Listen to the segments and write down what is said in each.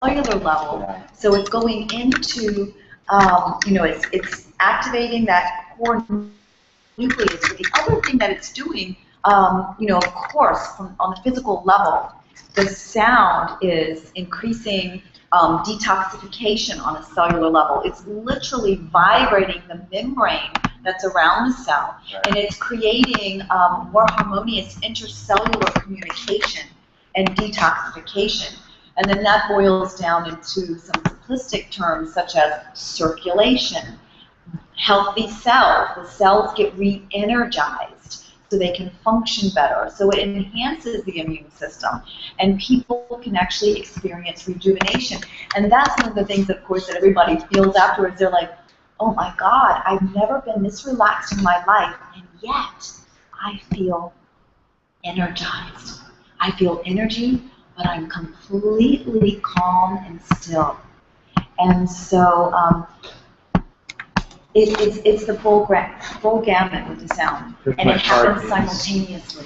cellular level. So it's going into, it's activating that core nucleus. But the other thing that it's doing, of course, on the physical level, the sound is increasing detoxification on a cellular level. It's literally vibrating the membrane that's around the cell, and it's creating more harmonious intercellular communication and detoxification. And then that boils down into some simplistic terms such as circulation, healthy cells. The cells get re-energized so they can function better. So it enhances the immune system, and people can actually experience rejuvenation. And that's one of the things, of course, that everybody feels afterwards. They're like, oh my God, I've never been this relaxed in my life, and yet I feel energized. I feel energy, but I'm completely calm and still. And so it's the full gamut with the sound, and it happens simultaneously.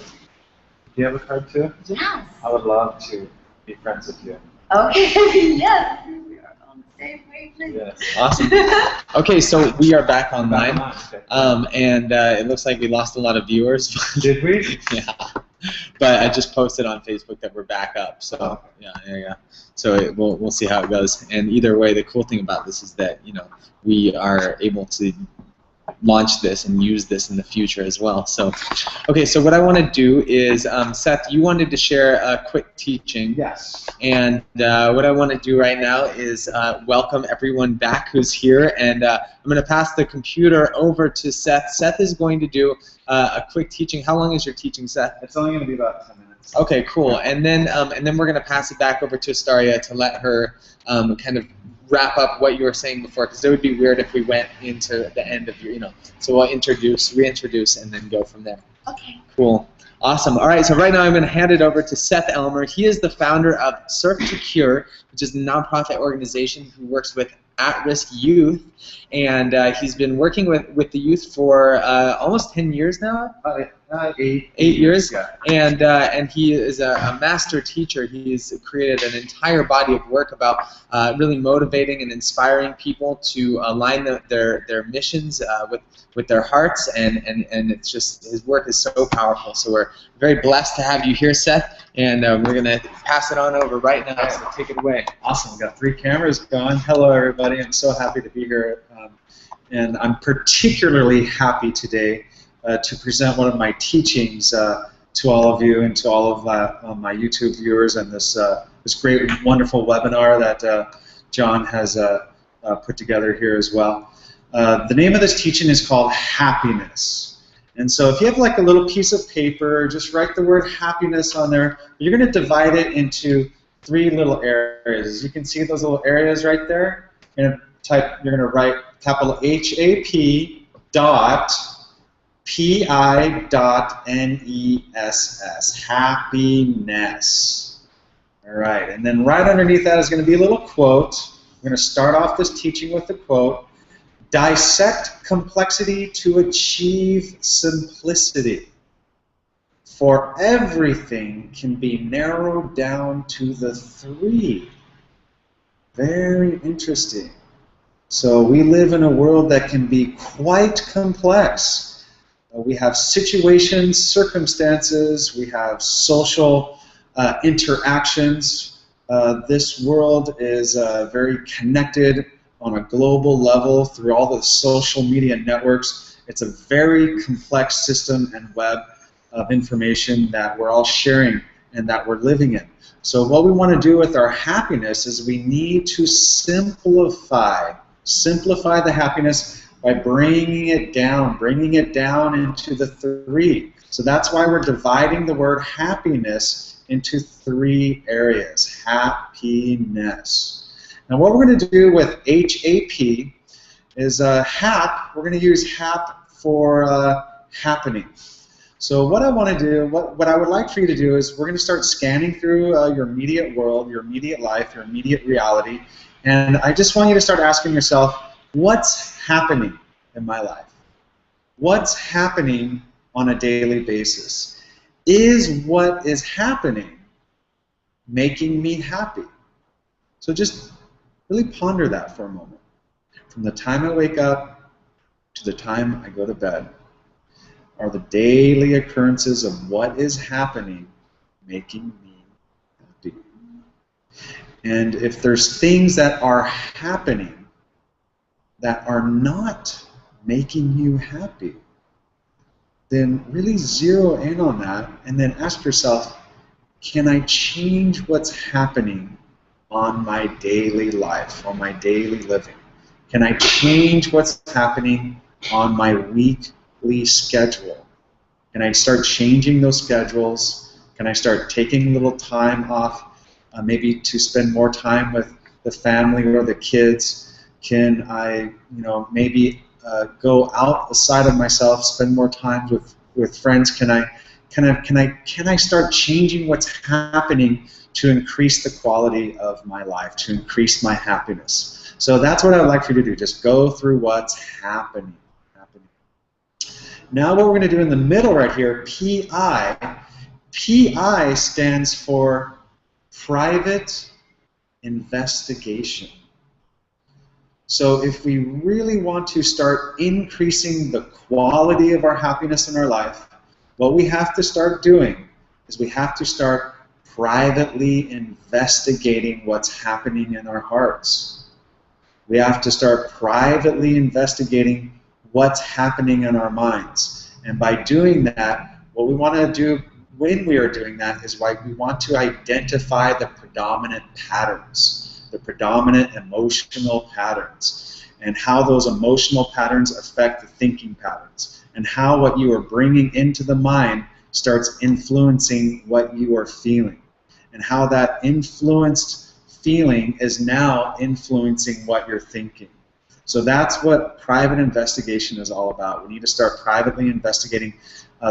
Do you have a card too? Yes. I would love to be friends with you. Okay, yes. We are on the same wavelength. Yes. Awesome. Okay, so we are back online, and it looks like we lost a lot of viewers. Did we? Yeah. But I just posted on Facebook that we're back up, so yeah. So we'll see how it goes. And either way, the cool thing about this is that we are able to launch this and use this in the future as well. So, okay, so what I want to do is, Seth, you wanted to share a quick teaching. Yes. And what I want to do right now is welcome everyone back who's here, and I'm going to pass the computer over to Seth. Seth is going to do a quick teaching. How long is your teaching, Seth? It's only going to be about 10 minutes. Okay, cool. And then we're going to pass it back over to Astaria to let her kind of wrap up what you were saying before, because it would be weird if we went into the end of your, So we'll reintroduce, and then go from there. Okay. Cool. Awesome. All right, so right now I'm going to hand it over to Seth Elmer. He is the founder of Surf to Cure, which is a nonprofit organization who works with at-risk youth, and he's been working with the youth for almost 10 years now. 8 years. Yeah. And he is a master teacher. He's created an entire body of work about really motivating and inspiring people to align their missions with their hearts, and it's just, his work is so powerful. So we're very blessed to have you here, Seth, and we're going to pass it on over right now, so take it away. Awesome. We've got 3 cameras going. Hello, everybody. I'm so happy to be here, and I'm particularly happy today to present one of my teachings to all of you and to all of my YouTube viewers, and this great, wonderful webinar that John has put together here as well. The name of this teaching is called Happiness. And so if you have like a little piece of paper, just write the word happiness on there. You're going to divide it into 3 little areas. As you can see those little areas right there. You're going to write capital HAP dot PI.NESS, happiness. All right, and then right underneath that is going to be a little quote. We're going to start off this teaching with the quote: dissect complexity to achieve simplicity, for everything can be narrowed down to the 3. Very interesting. So we live in a world that can be quite complex. We have situations, circumstances, we have social interactions. This world is very connected on a global level through all the social media networks. It's a very complex system and web of information that we're all sharing and that we're living in. So what we want to do with our happiness is we need to simplify the happiness by bringing it down into the 3. So that's why we're dividing the word happiness into 3 areas. Happiness. Now what we're going to do with HAP is HAP, we're going to use HAP for happening. So what I want to do, what I would like for you to do is we're going to start scanning through your immediate world, your immediate life, your immediate reality, and I just want you to start asking yourself, what's happening in my life? What's happening on a daily basis? Is what is happening making me happy? So So just really ponder that for a moment. From the time I wake up to the time I go to bed, are the daily occurrences of what is happening making me happy? And if there's things that are happening that are not making you happy, then really zero in on that and then ask yourself, can I change what's happening on my daily life, on my daily living? Can I change what's happening on my weekly schedule? Can I start changing those schedules? Can I start taking a little time off, maybe to spend more time with the family or the kids? Can I, maybe go outside of myself, spend more time with friends? Can I start changing what's happening to increase the quality of my life, to increase my happiness? So that's what I would like for you to do. Just go through what's happening. Now what we're going to do in the middle right here, PI. PI stands for private investigation. So if we really want to start increasing the quality of our happiness in our life, what we have to start doing is we have to start privately investigating what's happening in our hearts. We have to start privately investigating what's happening in our minds. And by doing that, what we want to do when we are doing that is we want to identify the predominant patterns, the predominant emotional patterns, and how those emotional patterns affect the thinking patterns, and how what you are bringing into the mind starts influencing what you are feeling, and how that influenced feeling is now influencing what you're thinking. So that's what private investigation is all about. We need to start privately investigating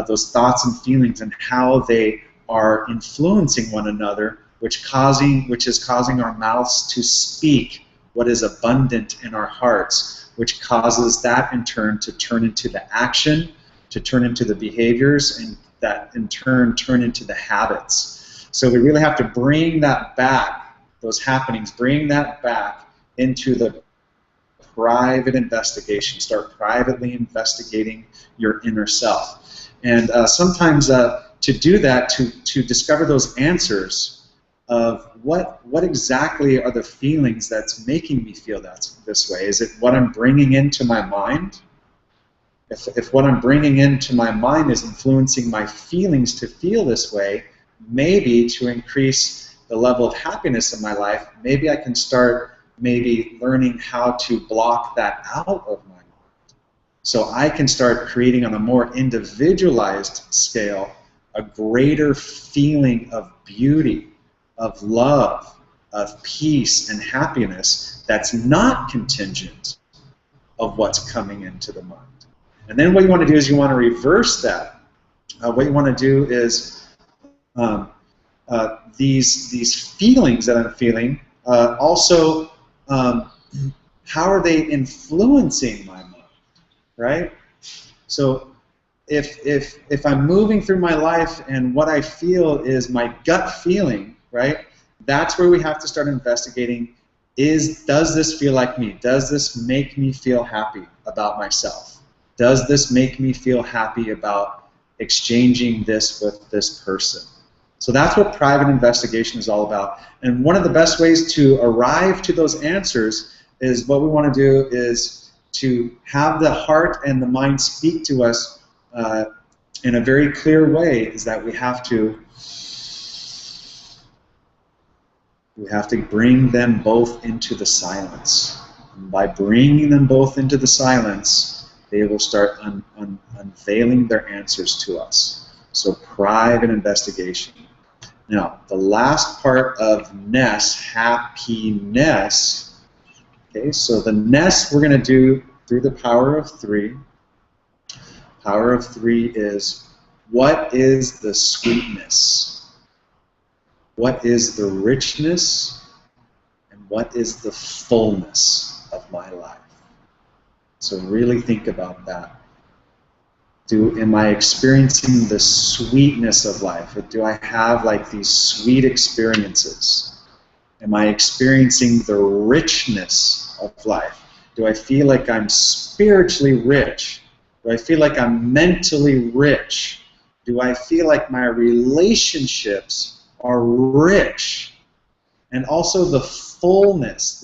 those thoughts and feelings and how they are influencing one another, which is causing our mouths to speak what is abundant in our hearts, which causes that in turn to turn into the action, to turn into the behaviors, and that in turn turn into the habits. So we really have to bring that back, those happenings, bring that back into the private investigation. Start privately investigating your inner self. And sometimes to do that, to discover those answers of what exactly are the feelings that's making me feel this way. Is it what I'm bringing into my mind? If what I'm bringing into my mind is influencing my feelings to feel this way, maybe to increase the level of happiness in my life, maybe I can start learning how to block that out of my mind. So I can start creating on a more individualized scale a greater feeling of beauty, of love, of peace and happiness that's not contingent of what's coming into the mind. And then what you want to do is you want to reverse that. What you want to do is these feelings that I'm feeling also, how are they influencing my mind, right? So if I'm moving through my life and what I feel is my gut feeling, right, that's where we have to start investigating, does this feel like me? Does this make me feel happy about myself? Does this make me feel happy about exchanging this with this person? So that's what private investigation is all about. And one of the best ways to arrive to those answers is what we want to do is to have the heart and the mind speak to us in a very clear way, is that we have to bring them both into the silence. And by bringing them both into the silence, they will start unveiling their answers to us. So private investigation. Now, the last part of ness, happiness, okay, so the ness we're going to do through the power of three. Power of three is, what is the sweetness? What is the richness? And what is the fullness of my life? So really think about that. Am I experiencing the sweetness of life? Or do I have like these sweet experiences? Am I experiencing the richness of life? Do I feel like I'm spiritually rich? Do I feel like I'm mentally rich? Do I feel like my relationships are rich? And also the fullness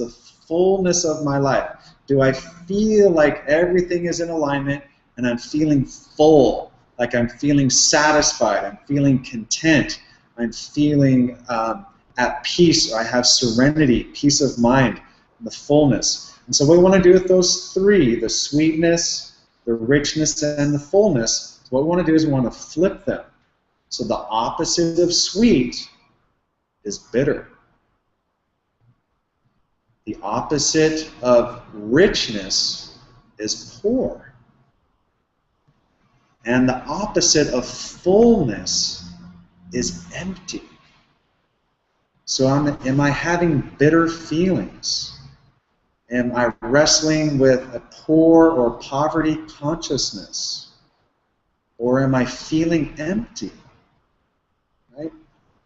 of my life. Do I feel like everything is in alignment and I'm feeling full, like I'm feeling satisfied, I'm feeling content, I'm feeling at peace, or I have serenity, peace of mind, the fullness. And so what we want to do with those three, the sweetness, the richness, and the fullness, what we want to do is we want to flip them. So the opposite of sweet is bitter. The opposite of richness is poor. And the opposite of fullness is empty. So am I having bitter feelings? Am I wrestling with a poor or poverty consciousness? Or am I feeling empty? Right?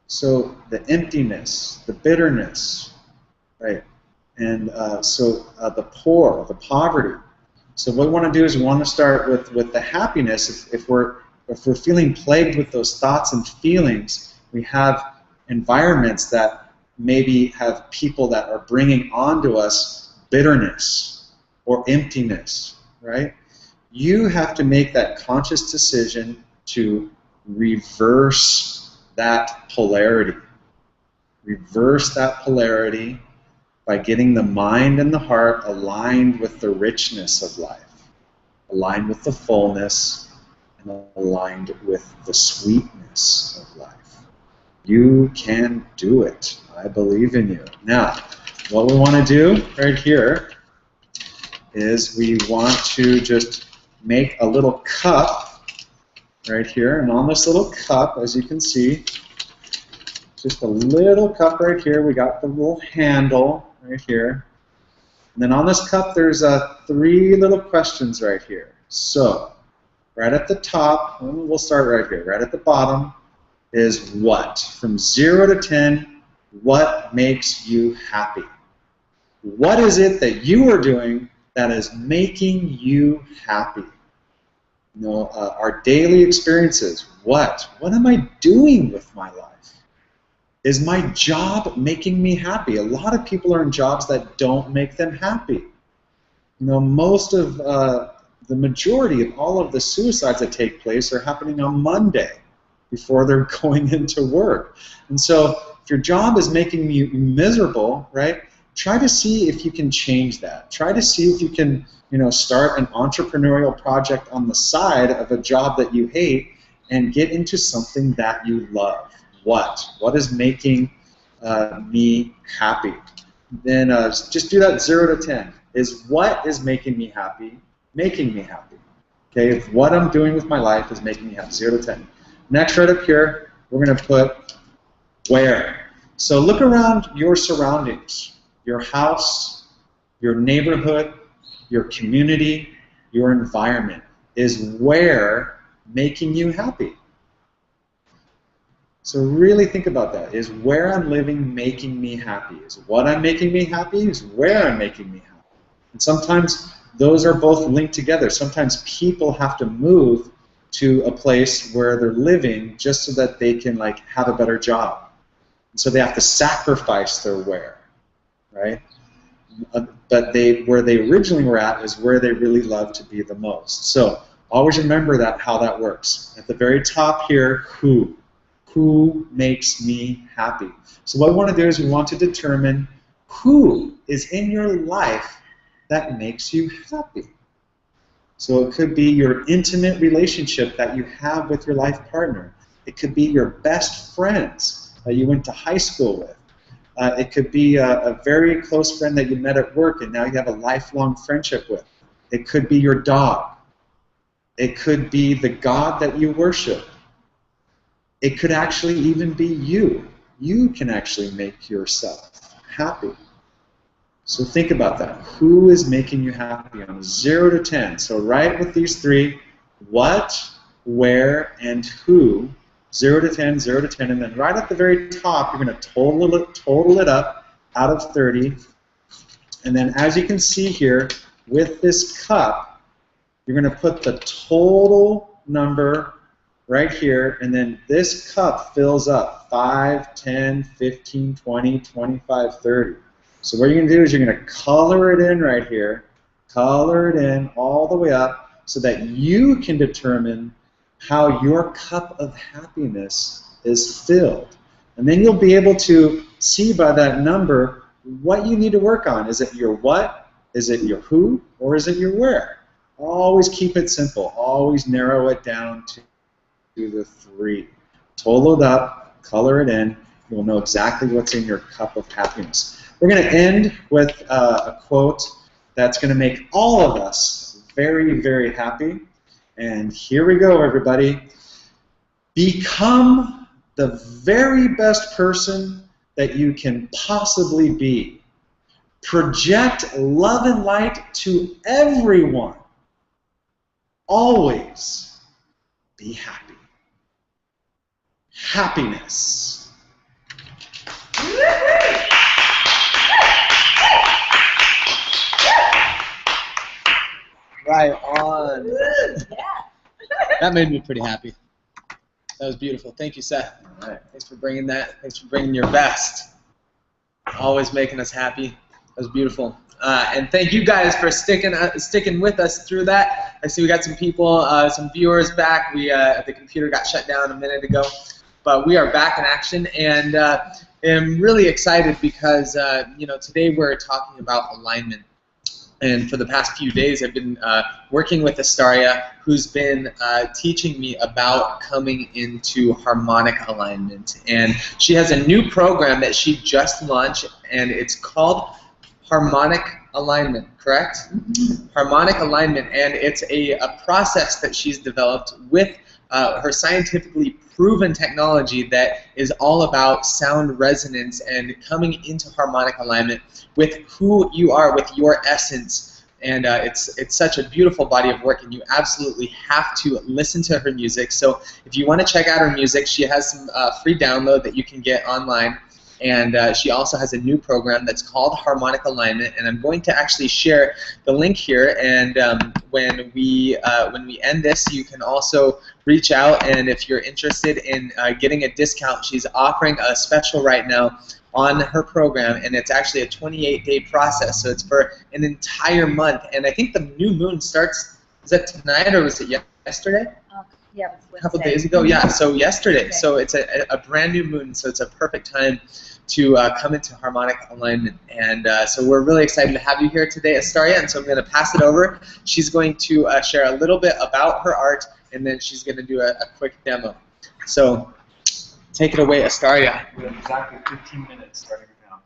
So the emptiness, the bitterness, right? And the poor, the poverty. So what we want to do is we want to start with the happiness. If we're feeling plagued with those thoughts and feelings, we have environments that maybe have people that are bringing onto us bitterness or emptiness, right? You have to make that conscious decision to reverse that polarity. Reverse that polarity by getting the mind and the heart aligned with the richness of life, aligned with the fullness, and aligned with the sweetness of life. You can do it. I believe in you. Now, what we want to do right here is we want to just make a little cup right here, and on this little cup, as you can see, just a little cup right here, we got the little handle right here. And then on this cup, there's three little questions right here. So, right at the top, we'll start right here. Right at the bottom is what? From 0 to 10, what makes you happy? What is it that you are doing that is making you happy? You know, our daily experiences. What am I doing with my life? Is my job making me happy? A lot of people are in jobs that don't make them happy. You know, most of the majority of all of the suicides that take place are happening on Monday before they're going into work. And so if your job is making you miserable, right, try to see if you can change that. Try to see if you can, you know, start an entrepreneurial project on the side of a job that you hate and get into something that you love. What is making me happy? Then just do that 0 to 10. Is what is making me happy? Okay, if what I'm doing with my life is making me happy, 0 to 10. Next, right up here, we're going to put where. So look around your surroundings, your house, your neighborhood, your community, your environment. Is where making you happy? So really think about that. Is where I'm living making me happy? Is what I'm making me happy? Is where I'm making me happy? And sometimes those are both linked together. Sometimes people have to move to a place where they're living just so that they can like have a better job. And so they have to sacrifice their where, right? But where they originally were at is where they really love to be the most. So always remember that, how that works. At the very top here, who? Who makes me happy? So what we want to do is we want to determine who is in your life that makes you happy. So it could be your intimate relationship that you have with your life partner. It could be your best friends that you went to high school with. It could be a very close friend that you met at work and now you have a lifelong friendship with. It could be your dog. It could be the God that you worship. It could actually even be you. You can actually make yourself happy. So think about that. Who is making you happy on a 0 to 10? So right with these three, what, where, and who, 0 to 10, 0 to 10, and then right at the very top, you're going to total it up out of 30. And then as you can see here, with this cup, you're going to put the total number right here, and then this cup fills up 5, 10, 15, 20, 25, 30. So what you're going to do is you're going to color it in right here, color it in all the way up so that you can determine how your cup of happiness is filled. And then you'll be able to see by that number what you need to work on. Is it your what? Is it your who? Or is it your where? Always keep it simple. Always narrow it down to the 3. Total it up, color it in. You'll know exactly what's in your cup of happiness. We're going to end with a quote that's going to make all of us very, very happy. And here we go, everybody. Become the very best person that you can possibly be. Project love and light to everyone. Always be happy. Happiness. Right on. That made me pretty happy. That was beautiful. Thank you, Seth. All right. Thanks for bringing that. Thanks for bringing your best. Always making us happy. That was beautiful. And thank you guys for sticking with us through that. I see we got some people, some viewers back. The computer got shut down a minute ago, but we are back in action, and I'm really excited because today we're talking about alignment. And for the past few days, I've been working with Astaria, who's been teaching me about coming into harmonic alignment. And she has a new program that she just launched, and it's called Harmonic Alignment, correct? Mm-hmm. Harmonic Alignment, and it's a process that she's developed with her scientifically proven technology that is all about sound resonance and coming into harmonic alignment with who you are, with your essence. And it's such a beautiful body of work, and you absolutely have to listen to her music. So if you want to check out her music, she has some free download that you can get online. And she also has a new program that's called Harmonic Alignment, and I'm going to actually share the link here. And when we end this, you can also reach out, and if you're interested in getting a discount, she's offering a special right now on her program, and it's actually a 28-day process, so it's for an entire month. And I think the new moon starts, is that tonight or was it yesterday? Yeah, a couple days ago, yeah. So yesterday. So it's a brand new moon. So it's a perfect time to come into harmonic alignment. And so we're really excited to have you here today, Astaria. And so I'm going to pass it over. She's going to share a little bit about her art, and then she's going to do a quick demo. So take it away, Astaria. We have exactly 15 minutes starting now.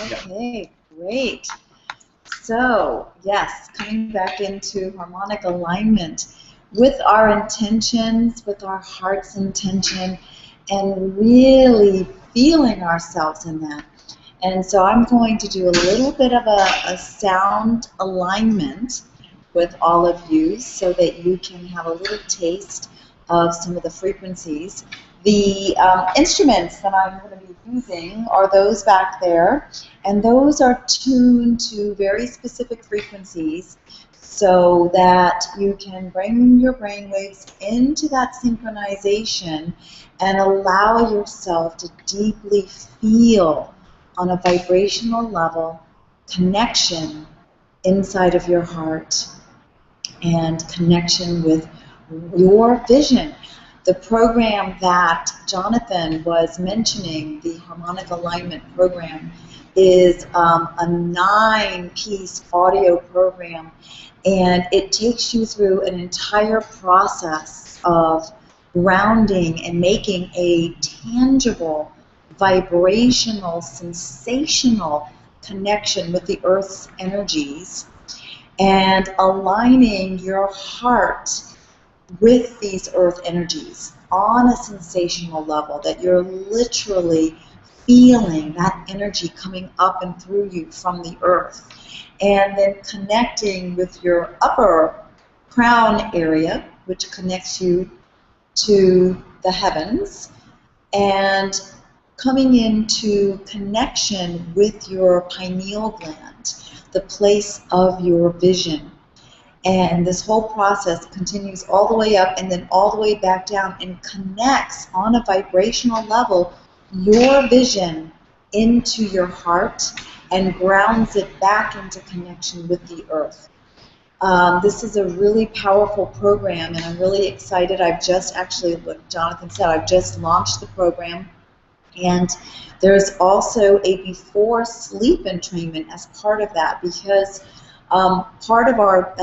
Okay, great. So yes, coming back into harmonic alignment with our intentions, with our heart's intention, and really feeling ourselves in that. And so I'm going to do a little bit of a sound alignment with all of you so that you can have a little taste of some of the frequencies. The instruments that I'm going to be using are those back there, and those are tuned to very specific frequencies, so that you can bring your brainwaves into that synchronization and allow yourself to deeply feel on a vibrational level connection inside of your heart and connection with your vision. The program that Jonathan was mentioning, the Harmonic Alignment program, is a 9-piece audio program, and it takes you through an entire process of grounding and making a tangible, vibrational, sensational connection with the Earth's energies and aligning your heart with these Earth energies on a sensational level, that you're literally feeling that energy coming up and through you from the Earth. And then connecting with your upper crown area, which connects you to the heavens, and coming into connection with your pineal gland, the place of your vision. And this whole process continues all the way up and then all the way back down and connects on a vibrational level your vision into your heart and grounds it back into connection with the earth. This is a really powerful program, and I'm really excited. I've just actually, what Jonathan said, I've just launched the program. And there's also a before sleep entrainment as part of that, because part of our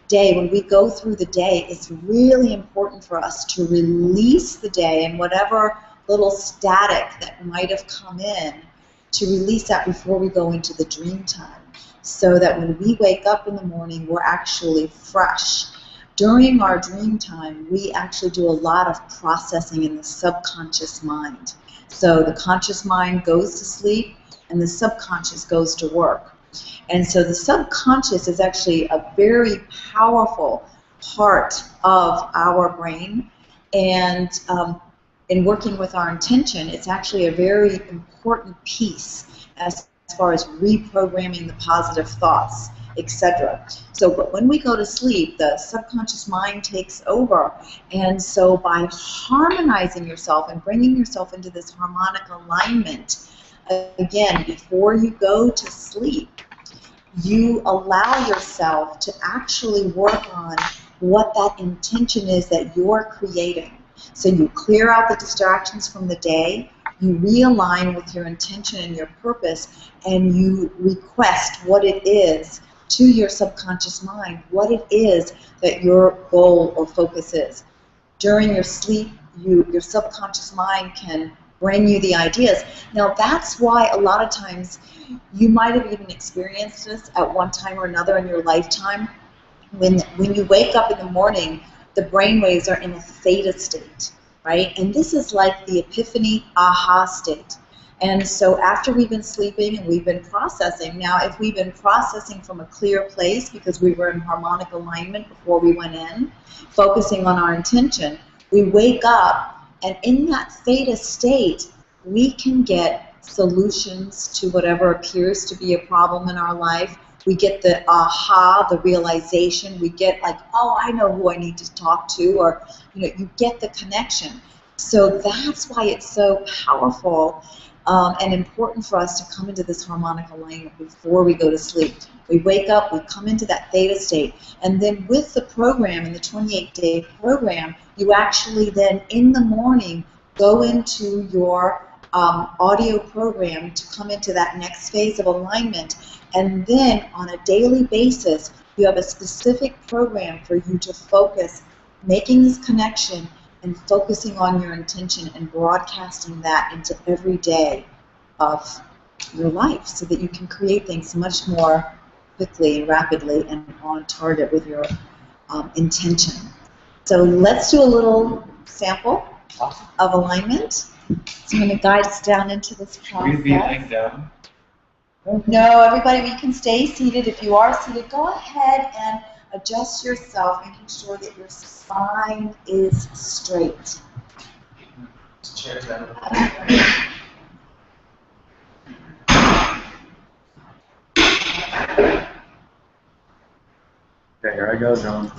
day, when we go through the day, it's really important for us to release the day and whatever little static that might have come in, to release that before we go into the dream time, so that when we wake up in the morning, we're actually fresh. During our dream time, we actually do a lot of processing in the subconscious mind. So the conscious mind goes to sleep, and the subconscious goes to work. And so the subconscious is actually a very powerful part of our brain. And in working with our intention, it's actually a very important piece as far as reprogramming the positive thoughts, etc. So but when we go to sleep, the subconscious mind takes over. And so by harmonizing yourself and bringing yourself into this harmonic alignment, again, before you go to sleep, you allow yourself to actually work on what that intention is that you're creating. So you clear out the distractions from the day, you realign with your intention and your purpose, and you request what it is to your subconscious mind, what it is that your goal or focus is. During your sleep, your subconscious mind can bring you the ideas. Now that's why a lot of times you might have even experienced this at one time or another in your lifetime. When you wake up in the morning, the brain waves are in a theta state, right? And this is like the epiphany aha state. And so after we've been sleeping and we've been processing, now if we've been processing from a clear place because we were in harmonic alignment before we went in, focusing on our intention, we wake up, and in that theta state, we can get solutions to whatever appears to be a problem in our life. We get the aha, the realization. We get like, oh, I know who I need to talk to, or you get the connection. So that's why it's so powerful and important for us to come into this harmonic alignment before we go to sleep. We wake up, we come into that theta state, and then with the program, in the 28-day program, you actually then in the morning go into your audio program to come into that next phase of alignment, and then on a daily basis, you have a specific program for you to focus, making this connection and focusing on your intention and broadcasting that into every day of your life so that you can create things much more quickly and rapidly and on target with your intention. So let's do a little sample of alignment. So I'm going to guide us down into this process. Will you be laying down? No, everybody, we can stay seated. If you are seated, go ahead and adjust yourself, making sure that your spine is straight. Chair down. Okay, here I go, John.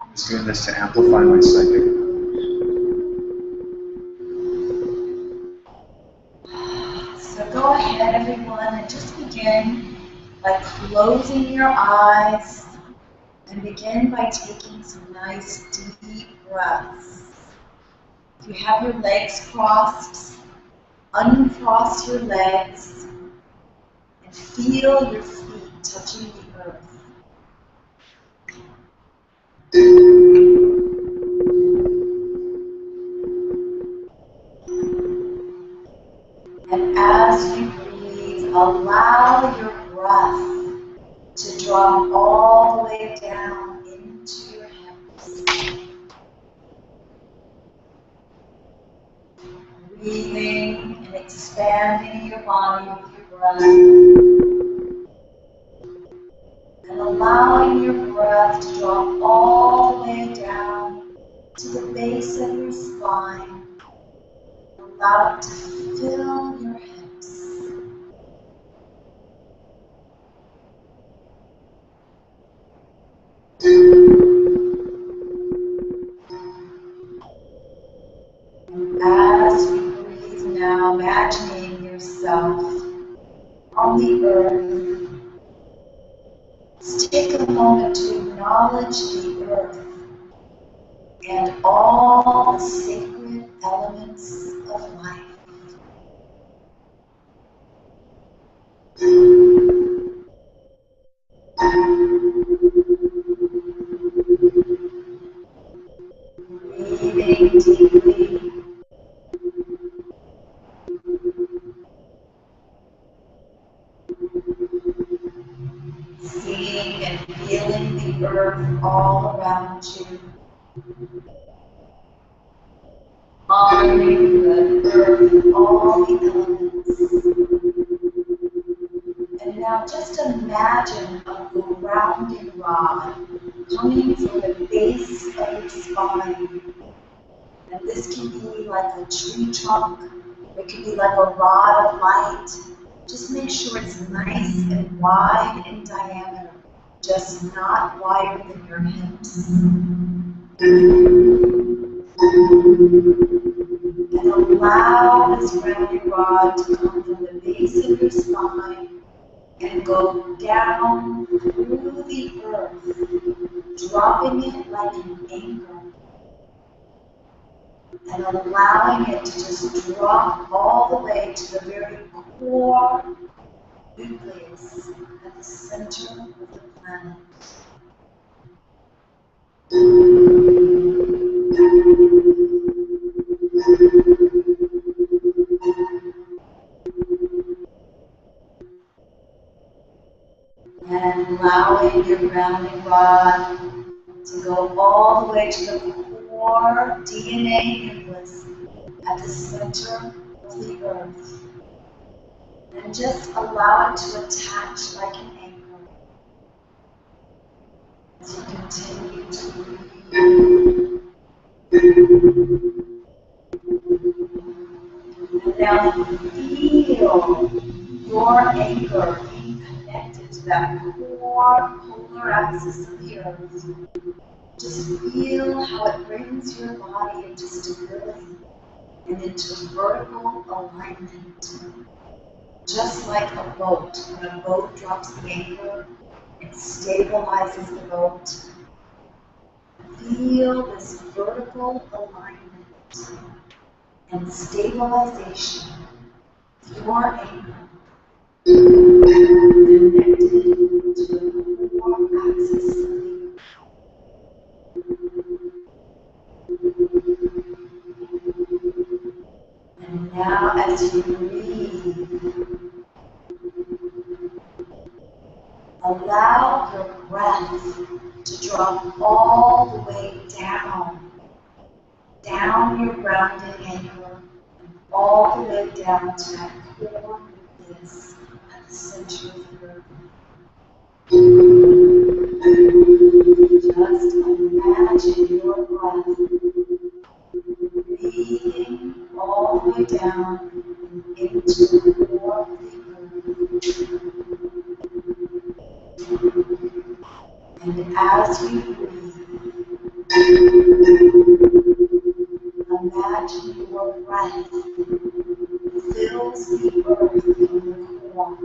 I'm just doing this to amplify my psychic. So go ahead, everyone, and just begin by closing your eyes and begin by taking some nice deep breaths. If you have your legs crossed, uncross your legs and feel your feet touching the earth. And as you breathe, allow your breath to drop all the way down into your hips. Breathing and expanding your body with your breath. And allowing your breath to drop all the way down to the base of your spine. Allow it to fill your hips. And as you breathe now, imagining yourself on the earth, just take a moment to acknowledge the earth and all the sacred elements of life. Breathing deeply. Seeing and feeling the earth all around you. Honoring the earth, all the elements. And now just imagine a grounding rod coming from the base of your spine. And this can be like a tree trunk, it can be like a rod of light. Just make sure it's nice and wide in diameter, just not wider than your hips. And allow this grounding rod to come from the base of your spine and go down through the earth, dropping it like an anchor. And allowing it to just drop all the way to the very core nucleus at the center of the planet. And allowing your grounding rod to go all the way to the core DNA nucleus at the center of the earth. And just allow it to attach like an anchor as you continue to breathe. And now feel your anchor being connected to that core polar axis of the earth. Just feel how it brings your body into stability and into vertical alignment. Just like a boat, when a boat drops the anchor, it stabilizes the boat. Feel this vertical alignment and stabilization of your anchor connected to the core axis of the earth. And now as you breathe, allow your breath to drop all the way down your grounding anchor, and all the way down to that core nucleus at the center of the earth. Just imagine your breath breathing all the way down and into the core of the earth. And as you breathe, imagine your breath fills the earth from the core,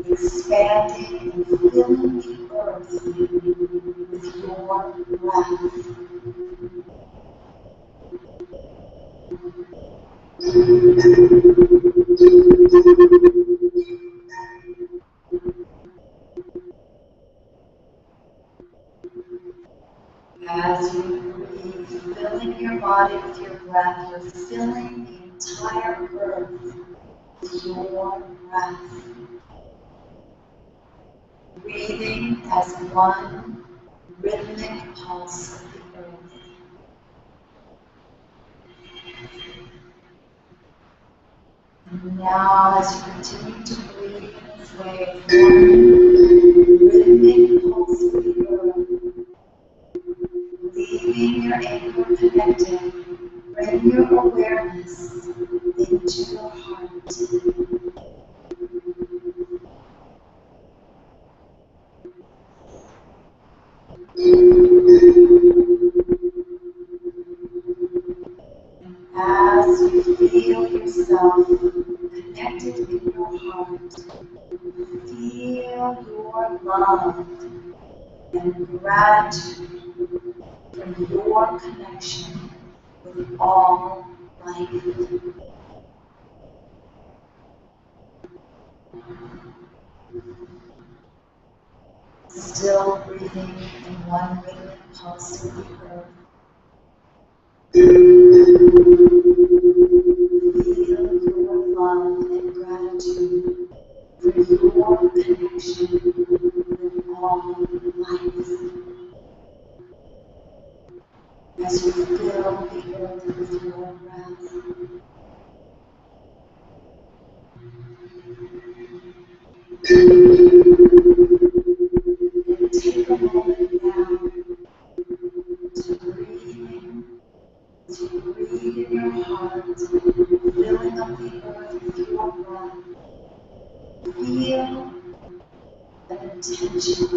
expanding and filling the earth with your breath. As you breathe, filling your body with your breath, you're filling the entire earth with your breath. Breathing as one rhythmic pulse of the earth. And now, as you continue to breathe in this way, one rhythmic pulse of the earth, leaving your your anchor connected, bring your awareness into your heart. As you feel yourself connected in your heart, feel your love and gratitude for your connection with all life. Still breathing in one rhythmic pulse with the earth. Feel your love and gratitude for your connection with all life. As you fill the earth with your breath. And take a moment now to breathe in. To breathe in your heart, filling up the earth with your breath. Feel an intention.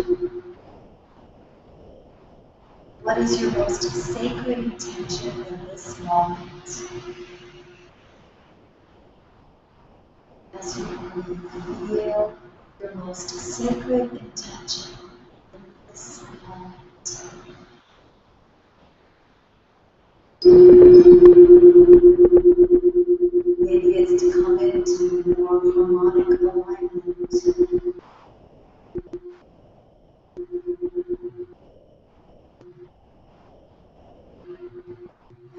What is your most sacred intention in this moment? As you breathe, feel your most sacred intention in this moment. Maybe it's to come into more harmonic alignment.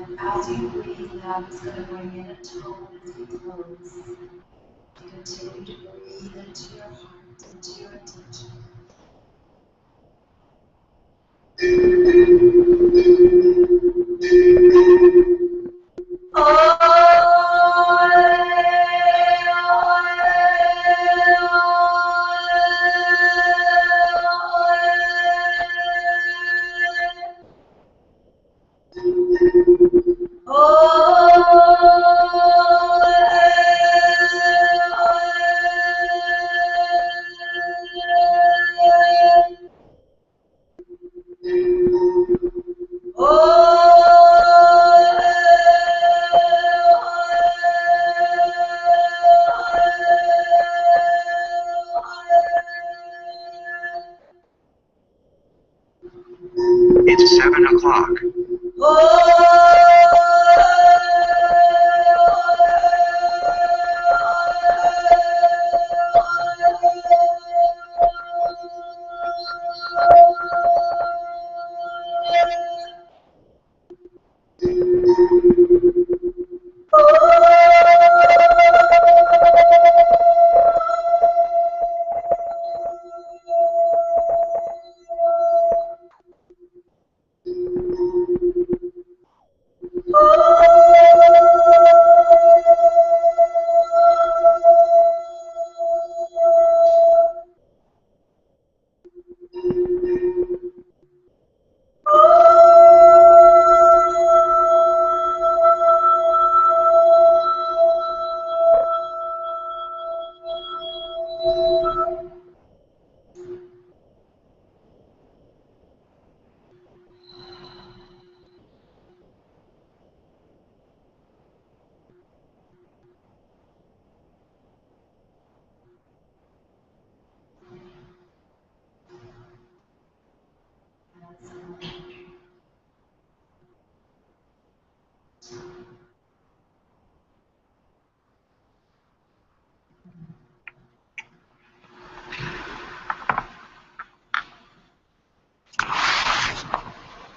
And as you breathe out, it's going to bring in a tone as we close. You continue to breathe into your heart, into your intention. It's 7 o'clock.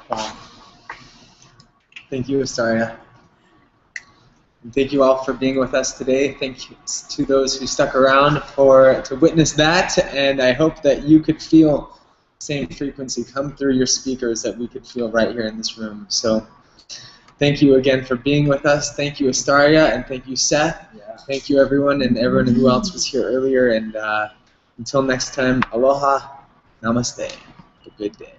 Wow. Thank you, Astaria. And thank you all for being with us today. Thank you to those who stuck around to witness that, and I hope that you could feel the same frequency come through your speakers that we could feel right here in this room. So thank you again for being with us. Thank you, Astaria, and thank you, Seth. Yeah. Thank you, everyone, and everyone who else was here earlier. And until next time, aloha, namaste. Have a good day.